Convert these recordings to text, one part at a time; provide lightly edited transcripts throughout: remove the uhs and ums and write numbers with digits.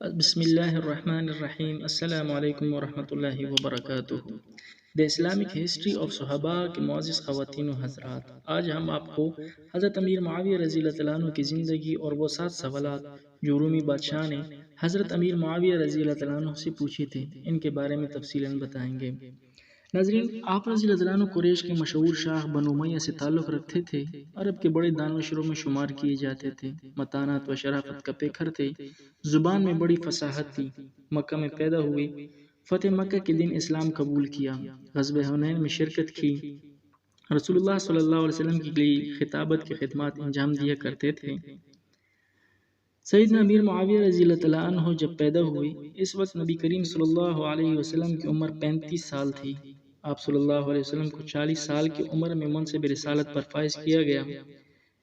بسم الله الرحمن الرحیم السلام علیکم ورحمۃ اللہ وبرکاتہ۔ The Islamic History of صحابہ کے معزز خواتین و حضرات، آج ہم آپ کو حضرت امیر معاویہ رضی اللہ عنہ کی زندگی اور وہ 7 سوالات جو رومی بادشاہ نے حضرت امیر معاویہ رضی اللہ عنہ سے پوچھے تھے، ان کے بارے میں تفصیلاً بتائیں گے۔ ناظرین، آپ رضی اللہ عنہ قریش کے مشہور شاخ بنو امیہ سے تعلق رکھتے تھے، عرب کے بڑے دانشوروں میں شمار کیے جاتے تھے، متانت و شرافت کا پیکر تھے، زبان میں بڑی فصاحت تھی، مکہ میں پیدا ہوئے، فتح مکہ کے دن اسلام قبول کیا، غزوہ حنین میں شرکت کی، رسول اللہ صلی اللہ علیہ وسلم کی لیے خطابت کے خدمات انجام دیا کرتے تھے۔ سیدنا امیر معاویہ رضی اللہ عنہ جب پیدا ہوئے، اس وقت نبی کریم صلی اللہ علیہ وسلم کی عمر 35 سال تھی۔ آپ صلی اللہ علیہ وسلم کو 40 سال کی عمر میں منصب رسالت پر فائز کیا گیا۔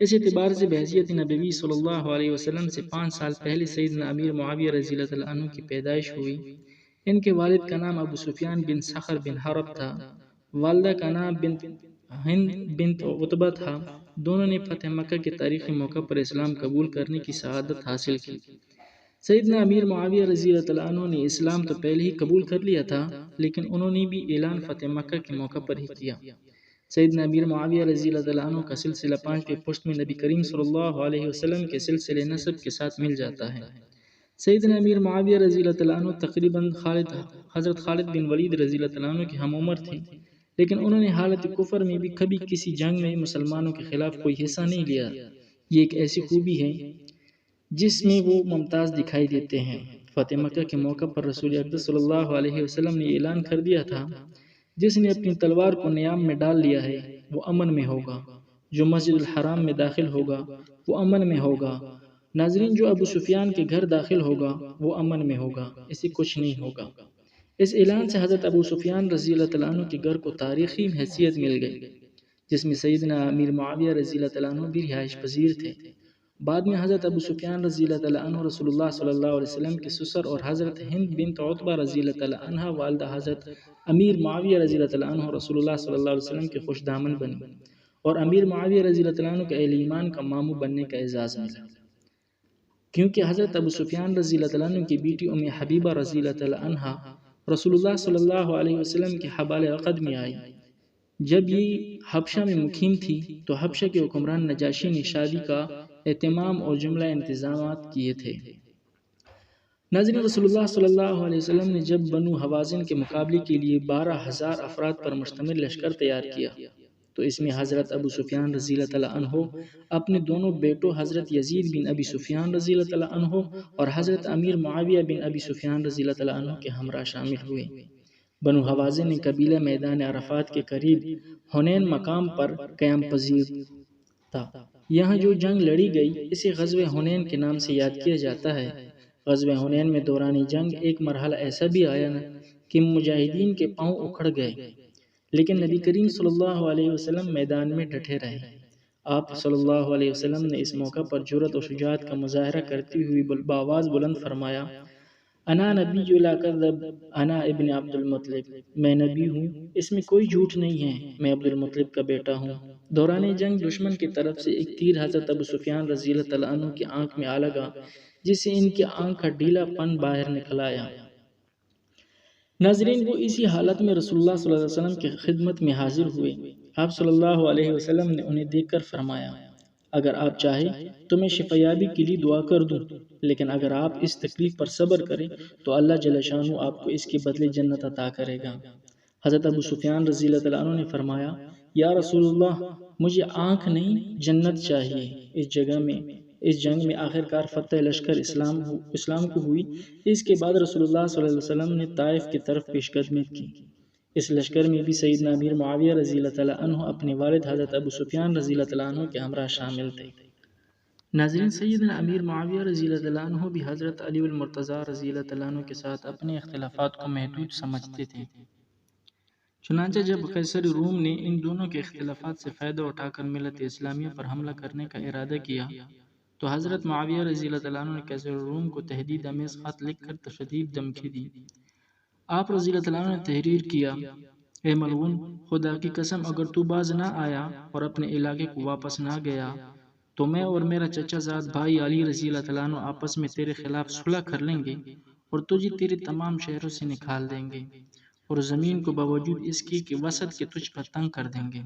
اس اعتبار سے بحیثیت نبوی صلی اللہ علیہ وسلم سے 5 سال پہلے سیدنا امیر معاویہ رضی اللہ عنہ کی پیدائش ہوئی۔ ان کے والد کا نام ابو سفیان بن صخر بن حرب تھا، والدہ کا نام بنت ہند بنت عتبہ تھا۔ دونوں نے فتح مکہ کے تاریخی موقع پر اسلام قبول کرنے کی سعادت حاصل کی۔ سیدنا امیر معاویہ رضی اللہ عنہ نے اسلام تو پہلے ہی قبول کر لیا تھا، لیکن انہوں نے بھی اعلان فتح مکہ کے موقع پر ہی کیا۔ سیدنا امیر معاویہ رضی اللہ عنہ کا سلسلہ 5ویں پشت میں نبی کریم صلی اللہ علیہ وسلم کے سلسلے نسب کے ساتھ مل جاتا ہے۔ سیدنا امیر معاویہ رضی اللہ عنہ تقریباً حضرت خالد بن ولید رضی اللہ عنہ کے ہم عمر تھے، لیکن انہوں نے حالت کفر میں بھی کبھی کسی جنگ میں مسلمانوں کے خلاف کوئی حصہ نہیں لیا۔ یہ ایک ایسی خوبی ہے جس میں وہ ممتاز دکھائی دیتے ہیں۔ فتح مکہ کے موقع پر رسول اقدس صلی اللہ علیہ وسلم نے اعلان کر دیا تھا، جس نے اپنی تلوار کو نیام میں ڈال لیا ہے وہ امن میں ہوگا، جو مسجد الحرام میں داخل ہوگا وہ امن میں ہوگا۔ ناظرین، جو ابو سفیان کے گھر داخل ہوگا وہ امن میں ہوگا، اسے کچھ نہیں ہوگا۔ اس اعلان سے حضرت ابو سفیان رضی اللہ عنہ کے گھر کو تاریخی حیثیت مل گئی، جس میں سیدنا امیر معاویہ رضی اللہ عنہ بھی رہائش پذیر تھے۔ بعد میں حضرت ابو سفیان رضی اللہ عنہ رسول اللہ صلی اللہ علیہ وسلم کے سسر اور حضرت ہند بنت عتبہ رضی اللہ عنہ والدہ حضرت امیر معاویہ رضی اللہ عنہ رسول اللہ صلی اللہ علیہ وسلم کے خوش دامن بنی، اور امیر معاویہ رضی اللہ عنہ کے اہل ایمان کا ماموں بننے کا اعزاز ملا، کیونکہ حضرت ابو سفیان رضی اللہ عنہ کی بیٹی ام حبیبہ رضی اللہ عنہ رسول اللہ صلی اللہ علیہ وسلم کے حبال عقد میں آئی۔ جب یہ حبشہ میں مقیم تھی تو حبشہ کے حکمران نجاشی نے شادی کا اہتمام اور جملہ انتظامات کیے تھے۔ ناظرین، رسول اللہ صلی اللہ علیہ وسلم نے جب بنو حوازن کے مقابلے کے لیے 12,000 افراد پر مشتمل لشکر تیار کیا تو اس میں حضرت ابو سفیان رضی اللہ عنہ اپنے دونوں بیٹوں حضرت یزید بن ابی سفیان رضی اللہ عنہ اور حضرت امیر معاویہ بن ابی سفیان رضی اللہ عنہ کے ہمراہ شامل ہوئے۔ بنو حوازن نے قبیلہ میدان عرفات کے قریب حنین مقام پر قیام پذیر تھا۔ یہاں جو جنگ لڑی گئی اسے غزوہ حنین کے نام سے یاد کیا جاتا ہے۔ غزوہ حنین میں دوران جنگ ایک مرحلہ ایسا بھی آیا کہ مجاہدین کے پاؤں اکھڑ گئے، لیکن نبی کریم صلی اللہ علیہ وسلم میدان میں ڈٹے رہے۔ آپ صلی اللہ علیہ وسلم نے اس موقع پر جرأت و شجاعت کا مظاہرہ کرتے ہوئے بآواز بلند فرمایا، انا نبی لا کذب، انا ابن عبد المطلب، میں نبی ہوں، اس میں کوئی جھوٹ نہیں ہے، میں عبد المطلب کا بیٹا ہوں۔ دوران جنگ دشمن کی طرف سے ایک تیر حضرت ابو سفیان رضی اللہ عنہ کی آنکھ میں آ لگا، جس سے ان کی آنکھ کا ڈھیلا پن باہر نکل آیا۔ ناظرین، وہ اسی حالت میں رسول اللہ صلی اللہ علیہ وسلم کی خدمت میں حاضر ہوئے۔ آپ صلی اللہ علیہ وسلم نے انہیں دیکھ کر فرمایا، اگر آپ چاہیں تو میں شفا یابی کے لیے دعا کر دوں، لیکن اگر آپ اس تکلیف پر صبر کریں تو اللہ جل شانہ آپ کو اس کے بدلے جنت عطا کرے گا۔ حضرت ابو سفیان رضی اللہ عنہ نے فرمایا، یا رسول اللہ، مجھے آنکھ نہیں جنت چاہیے۔ اس جنگ میں آخرکار فتح لشکر اسلام کو ہوئی۔ اس کے بعد رسول اللہ صلی اللہ علیہ وسلم نے طائف کی طرف پیش قدمی کی۔ اس لشکر میں بھی سیدنا امیر معاویہ رضی اللہ عنہ اپنے والد حضرت ابو سفیان رضی اللہ عنہ کے ہمراہ شامل تھے۔ ناظرین، سیدنا امیر معاویہ رضی اللہ عنہ بھی حضرت علی المرتضیٰ رضی اللہ عنہ کے ساتھ اپنے اختلافات کو محدود سمجھتے تھے۔ چنانچہ جب قیصر روم نے ان دونوں کے اختلافات سے فائدہ اٹھا کر ملت اسلامیہ پر حملہ کرنے کا ارادہ کیا تو حضرت معاویہ رضی اللہ عنہ نے قیصر روم کو تہدید آمیز خط لکھ کر شدید دھمکی دی۔ آپ رضی اللہ عنہ نے تحریر کیا، اے ملعون، خدا کی قسم اگر تو باز نہ آیا اور اپنے علاقے کو واپس نہ گیا تو میں اور میرا چچا زاد بھائی علی رضی اللہ تعالیٰ عنہ آپس میں تیرے خلاف صلح کر لیں گے اور تجھے تیرے تمام شہروں سے نکال دیں گے اور زمین کو باوجود اس کی کہ وسط کے تجھ پر تنگ کر دیں گے۔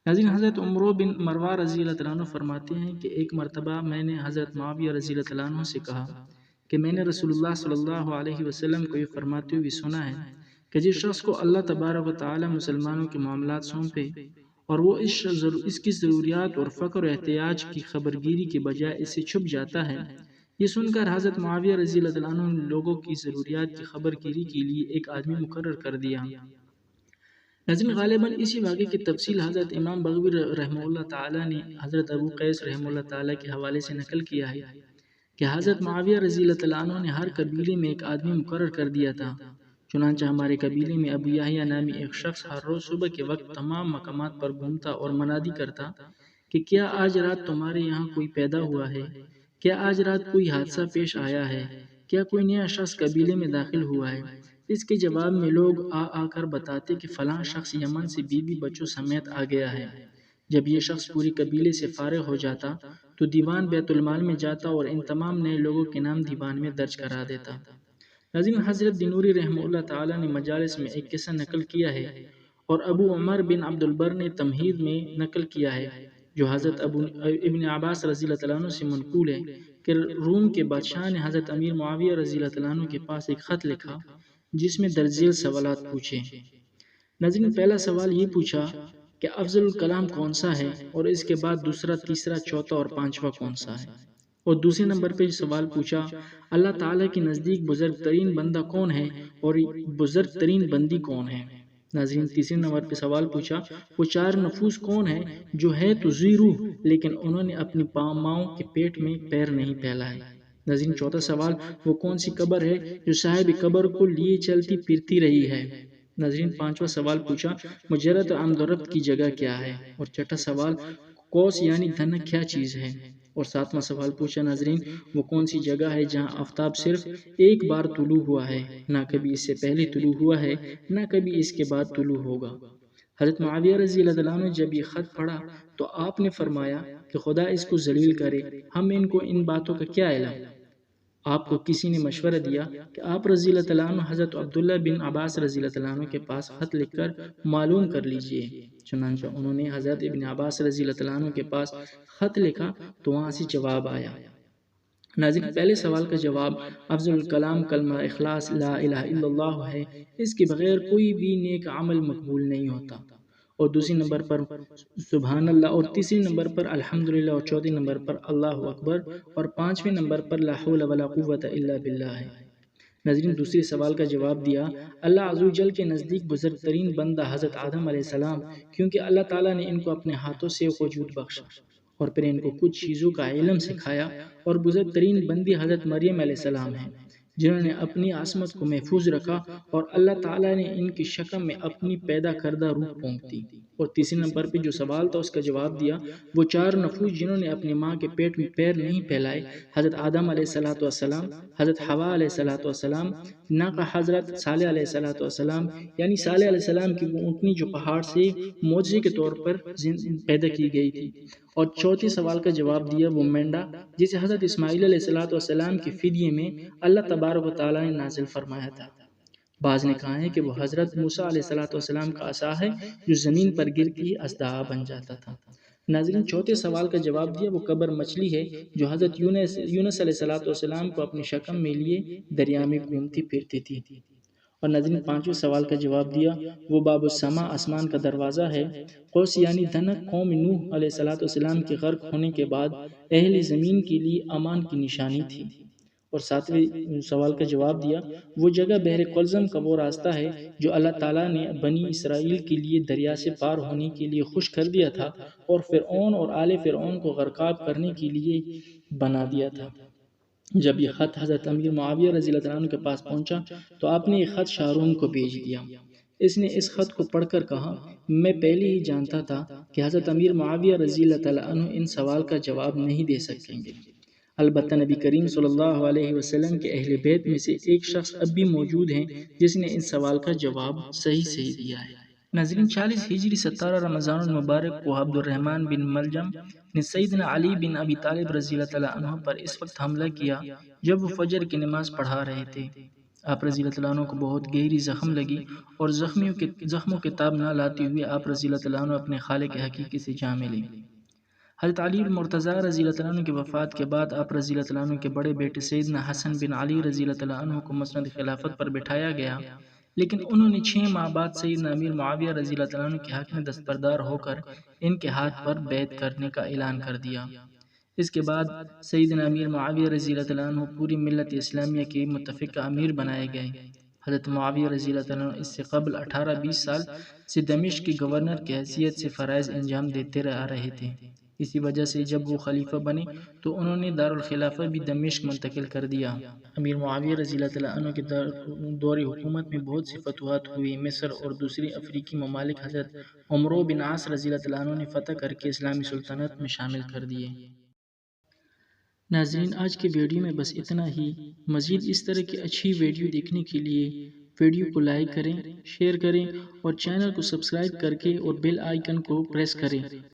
ناظرین، حضرت عمرو بن مروہ رضی اللہ تعالیٰ عنہ فرماتے ہیں کہ ایک مرتبہ میں نے حضرت معاویہ رضی اللہ تعالیٰ عنہ سے کہا کہ میں نے رسول اللہ صلی اللہ علیہ وسلم کو یہ فرماتے ہوئے سنا ہے کہ جس شخص کو اللہ تبارک و تعالی مسلمانوں کے معاملات سونپے اور وہ اس کی ضروریات اور فقر و احتیاج کی خبرگیری کے بجائے اس سے چھپ جاتا ہے۔ یہ سن کر حضرت معاویہ رضی اللہ تعالیٰ عنہ نے لوگوں کی ضروریات کی خبرگیری کے لیے ایک آدمی مقرر کر دیا۔ ناظرین، غالباً اسی واقعے کی تفصیل حضرت امام بغوی رحمہ اللہ تعالیٰ نے حضرت ابو قیس رحمہ اللہ تعالیٰ کے حوالے سے نقل کیا ہے کہ حضرت معاویہ رضی اللہ تعالیٰ عنہ نے ہر قبیلے میں ایک آدمی مقرر کر دیا تھا۔ چنانچہ ہمارے قبیلے میں ابو یحییٰ نامی ایک شخص ہر روز صبح کے وقت تمام مقامات پر گھومتا اور منادی کرتا کہ کیا آج رات تمہارے یہاں کوئی پیدا ہوا ہے؟ کیا آج رات کوئی حادثہ پیش آیا ہے؟ کیا کوئی نیا شخص قبیلے میں داخل ہوا ہے؟ اس کے جواب میں لوگ آ کر بتاتے کہ فلاں شخص یمن سے بیوی بچوں سمیت آ گیا ہے۔ جب یہ شخص پوری قبیلے سے فارغ ہو جاتا تو دیوان بیت المال میں جاتا اور ان تمام نئے لوگوں کے نام دیوان میں درج کرا دیتا۔ ناظرین، حضرت دینوری رحمہ اللہ تعالیٰ نے مجالس میں ایک قصہ نقل کیا ہے اور ابو عمر بن عبد البر نے تمہید میں نقل کیا ہے جو حضرت ابن عباس رضی اللہ تعالیٰ عنہ سے منقول ہے کہ روم کے بادشاہ نے حضرت امیر معاویہ رضی اللہ تعالیٰ عنہ کے پاس ایک خط لکھا جس میں درج ذیل سوالات پوچھے۔ ناظرین، پہلا سوال یہ پوچھا کہ افضل الکلام کون سا ہے اور اس کے بعد دوسرا، تیسرا، چوتھا اور پانچواں کون سا ہے، اور دوسرے نمبر پہ سوال پوچھا اللہ تعالیٰ کے نزدیک بزرگ ترین بندہ کون ہے اور بزرگ ترین بندی کون ہے۔ ناظرین، تیسرے نمبر پہ سوال پوچھا وہ چار نفوس کون ہیں جو ہے تو ذی روح لیکن انہوں نے اپنی ماؤں کے پیٹ میں پیر نہیں پھیلائے۔ ناظرین، چوتھا سوال وہ کون سی قبر ہے جو صاحب قبر کو لیے چلتی پھرتی رہی ہے۔ ناظرین، پانچواں سوال پوچھا مجرد عمد و ربط کی جگہ کیا ہے، اور چھٹا سوال قوس یعنی دھنک کیا چیز ہے، اور ساتواں سوال پوچھا ناظرین وہ کون سی جگہ ہے جہاں آفتاب صرف ایک بار طلوع ہوا ہے، نہ کبھی اس سے پہلے طلوع ہوا ہے نہ کبھی اس کے بعد طلوع ہوگا۔ حضرت معاویہ رضی اللہ تعالیٰ عنہ نے جب یہ خط پڑھا تو آپ نے فرمایا کہ خدا اس کو ذلیل کرے، ہم ان کو ان باتوں کا کیا علم۔ آپ کو کسی نے مشورہ دیا کہ آپ رضی اللہ تعالیٰ عنہ حضرت عبداللہ بن عباس رضی اللہ تعالیٰ عنہ کے پاس خط لکھ کر معلوم کر لیجئے۔ چنانچہ انہوں نے حضرت ابن عباس رضی اللہ تعالیٰ عنہ کے پاس خط لکھا تو وہاں سے جواب آیا۔ ناظرین، پہلے سوال کا جواب افضل الکلام کلمہ اخلاص لا الہ الا اللہ ہے، اس کے بغیر کوئی بھی نیک عمل مقبول نہیں ہوتا، اور دوسری نمبر پر سبحان اللہ، اور تیسری نمبر پر الحمدللہ، اور چوتھے نمبر پر اللہ اکبر، اور پانچویں نمبر پر لا حول ولا قوت الا باللہ ہے۔ ناظرین، دوسرے سوال کا جواب دیا اللہ عز و جل کے نزدیک بزرگ ترین بندہ حضرت آدم علیہ السلام، کیونکہ اللہ تعالیٰ نے ان کو اپنے ہاتھوں سے وجود بخشا اور پھر ان کو کچھ چیزوں کا علم سکھایا، اور بزرگ ترین بندی حضرت مریم علیہ السلام ہیں جنہوں نے اپنی عصمت کو محفوظ رکھا اور اللہ تعالیٰ نے ان کی شکم میں اپنی پیدا کردہ روح پھونک دی۔ اور تیسرے نمبر پہ جو سوال تھا اس کا جواب دیا وہ چار نفوس جنہوں نے اپنی ماں کے پیٹ میں پیر نہیں پھیلائے، حضرت آدم علیہ السلام، حضرت حوا علیہ السلام، ناقہ حضرت صالح علیہ السلام، یعنی صالح علیہ السلام کی وہ اونٹنی جو پہاڑ سے معجزے کے طور پر پیدا کی گئی تھی، اور چوتھے سوال کا جواب دیا وہ مینڈا جسے حضرت اسماعیل علیہ السلام کے فدیے میں اللہ تبارک و تعالیٰ نے نازل فرمایا تھا۔ بعض نے کہا ہے کہ وہ حضرت موسیٰ علیہ السلام کا عصا ہے جو زمین پر گرتی ہی اژدہا بن جاتا تھا۔ ناظرین، چوتھے سوال کا جواب دیا وہ قبر مچھلی ہے جو حضرت یونس علیہ السلام کو اپنی شکم میں لیے دریا میں گھومتی پھرتی تھی۔ اور ناظرین، پانچویں سوال کا جواب دیا وہ باب السما آسمان کا دروازہ ہے۔ قوس یعنی دھنک قوم نوح علیہ السلام کے غرق ہونے کے بعد اہل زمین کے لیے امان کی نشانی تھی۔ اور ساتویں سوال کا جواب دیا وہ جگہ بحر قلزم کا وہ راستہ ہے جو اللہ تعالیٰ نے بنی اسرائیل کے لیے دریا سے پار ہونے کے لیے خوش کر دیا تھا اور فرعون اور آل فرعون کو غرقاب کرنے کے لیے بنا دیا تھا۔ جب یہ خط حضرت امیر معاویہ رضی اللہ عنہ کے پاس پہنچا تو آپ نے یہ خط شاروم کو بھیج دیا۔ اس نے اس خط کو پڑھ کر کہا میں پہلے ہی جانتا تھا کہ حضرت امیر معاویہ رضی اللہ عنہ ان سوال کا جواب نہیں دے سکیں گے، البتہ نبی کریم صلی اللہ علیہ وسلم کے اہل بیت میں سے ایک شخص اب بھی موجود ہیں جس نے اس سوال کا جواب صحیح دیا ہے۔ ناظرین 40 ہجری 17 رمضان المبارک کو عبد الرحمن بن ملجم نے سیدنا علی بن ابی طالب رضی اللہ تعالیٰ عنہ پر اس وقت حملہ کیا جب وہ فجر کی نماز پڑھا رہے تھے۔ آپ رضی اللہ تعالیٰ عنہ کو بہت گہری زخم لگی اور زخموں کے تاب نہ لاتے ہوئے آپ رضی اللہ تعالیٰ عنہ اپنے خالق حقیقی سے جا ملے۔ حضرت علی المرتضیٰ رضی اللہ تعالیٰ عنہ کی وفات کے بعد آپ رضی اللہ تعالیٰ عنہ کے بڑے بیٹے سیدنا حسن بن علی رضی اللہ تعالیٰ عنہ کو مسند خلافت پر بٹھایا گیا، لیکن انہوں نے 6 ماہ بعد سیدنا امیر معاویہ رضی اللہ تعالیٰ عنہ کے حق میں دستبردار ہو کر ان کے ہاتھ پر بیعت کرنے کا اعلان کر دیا۔ اس کے بعد سیدنا امیر معاویہ رضی اللہ تعالیٰ عنہ پوری ملت اسلامیہ کے متفقہ امیر بنائے گئے۔ حضرت معاویہ رضی اللہ تعالیٰ عنہ اس سے قبل 18-20 سال سے دمشق کی گورنر کی حیثیت سے فرائض انجام دیتے آ رہے تھے۔ اسی وجہ سے جب وہ خلیفہ بنے تو انہوں نے دارالخلافہ بھی دمشق منتقل کر دیا۔ امیر معاویہ رضی اللہ تعالیٰ عنہ کے دور حکومت میں بہت سی فتوحات ہوئی۔ مصر اور دوسری افریقی ممالک حضرت عمرو بن عاص رضی اللہ تعالیٰ عنہ نے فتح کر کے اسلامی سلطنت میں شامل کر دیے۔ ناظرین آج کے ویڈیو میں بس اتنا ہی۔ مزید اس طرح کی اچھی ویڈیو دیکھنے کے لیے ویڈیو کو لائک کریں، شیئر کریں اور چینل کو سبسکرائب کر کے اور بیل آئیکن کو پریس کریں۔